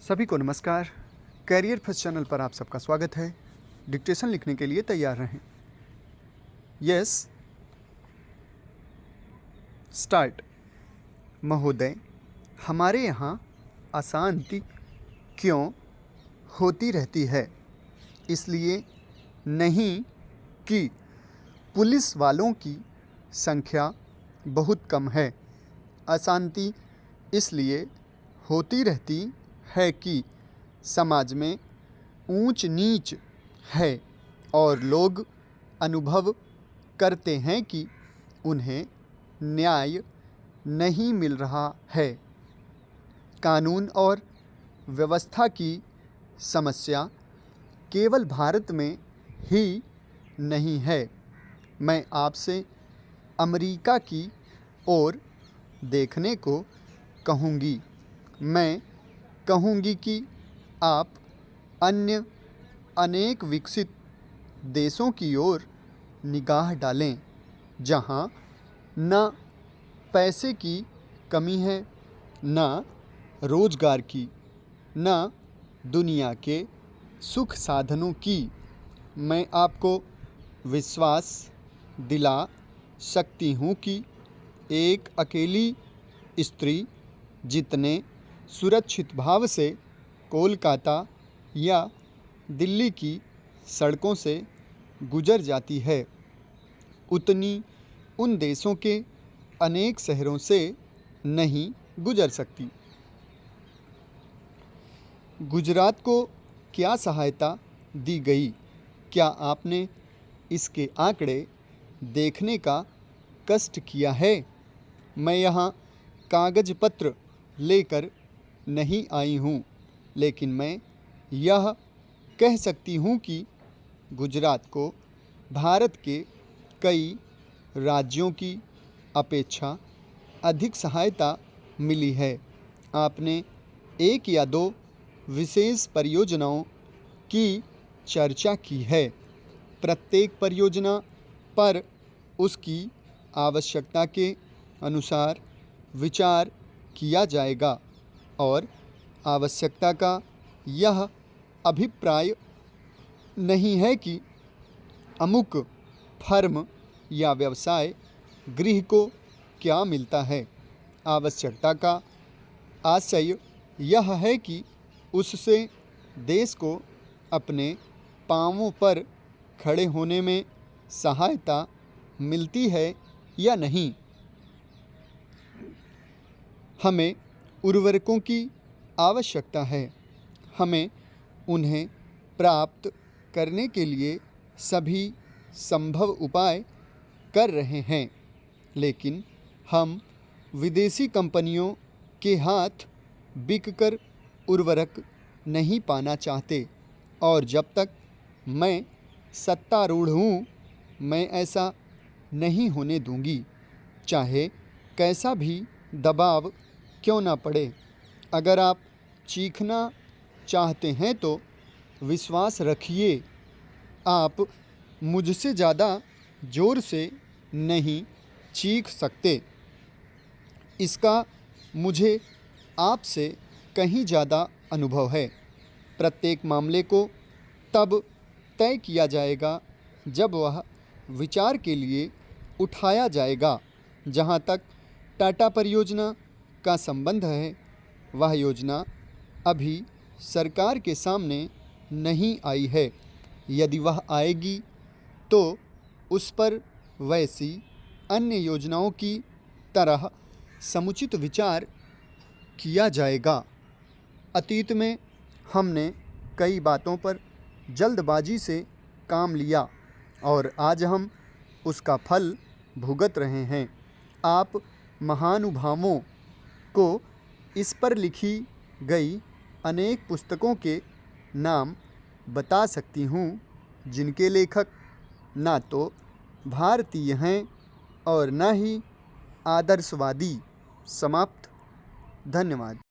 सभी को नमस्कार। कैरियर फर्स्ट चैनल पर आप सबका स्वागत है। डिक्टेशन लिखने के लिए तैयार रहें। Yes, start. महोदय, हमारे यहाँ अशांति क्यों होती रहती है? इसलिए नहीं कि पुलिस वालों की संख्या बहुत कम है। अशांति इसलिए होती रहती है कि समाज में ऊंच नीच है और लोग अनुभव करते हैं कि उन्हें न्याय नहीं मिल रहा है। कानून और व्यवस्था की समस्या केवल भारत में ही नहीं है। मैं आपसे अमेरिका की ओर देखने को कहूँगी। मैं कहूँगी कि आप अन्य अनेक विकसित देशों की ओर निगाह डालें, जहाँ न पैसे की कमी है, न रोजगार की, न दुनिया के सुख साधनों की। मैं आपको विश्वास दिला सकती हूँ कि एक अकेली स्त्री जितने सुरक्षित भाव से कोलकाता या दिल्ली की सड़कों से गुजर जाती है, उतनी उन देशों के अनेक शहरों से नहीं गुजर सकती। गुजरात को क्या सहायता दी गई? क्या आपने इसके आंकड़े देखने का कष्ट किया है? मैं यहाँ कागज पत्र लेकर नहीं आई हूँ, लेकिन मैं यह कह सकती हूँ कि गुजरात को भारत के कई राज्यों की अपेक्षा अधिक सहायता मिली है। आपने एक या दो विशेष परियोजनाओं की चर्चा की है। प्रत्येक परियोजना पर उसकी आवश्यकता के अनुसार विचार किया जाएगा और आवश्यकता का यह अभिप्राय नहीं है कि अमुक फर्म या व्यवसाय गृह को क्या मिलता है। आवश्यकता का आशय यह है कि उससे देश को अपने पांवों पर खड़े होने में सहायता मिलती है या नहीं। हमें उर्वरकों की आवश्यकता है। हमें उन्हें प्राप्त करने के लिए सभी संभव उपाय कर रहे हैं, लेकिन हम विदेशी कंपनियों के हाथ बिककर उर्वरक नहीं पाना चाहते और जब तक मैं सत्तारूढ़ हूँ, मैं ऐसा नहीं होने दूंगी, चाहे कैसा भी दबाव क्यों ना पड़े। अगर आप चीखना चाहते हैं तो विश्वास रखिए, आप मुझसे ज़्यादा ज़ोर से नहीं चीख सकते। इसका मुझे आपसे कहीं ज़्यादा अनुभव है। प्रत्येक मामले को तब तय किया जाएगा जब वह विचार के लिए उठाया जाएगा। जहाँ तक टाटा परियोजना का संबंध है, वह योजना अभी सरकार के सामने नहीं आई है। यदि वह आएगी तो उस पर वैसी अन्य योजनाओं की तरह समुचित विचार किया जाएगा। अतीत में हमने कई बातों पर जल्दबाजी से काम लिया और आज हम उसका फल भुगत रहे हैं। आप महानुभावों को इस पर लिखी गई अनेक पुस्तकों के नाम बता सकती हूँ, जिनके लेखक ना तो भारतीय हैं और न ही आदर्शवादी। समाप्त। धन्यवाद।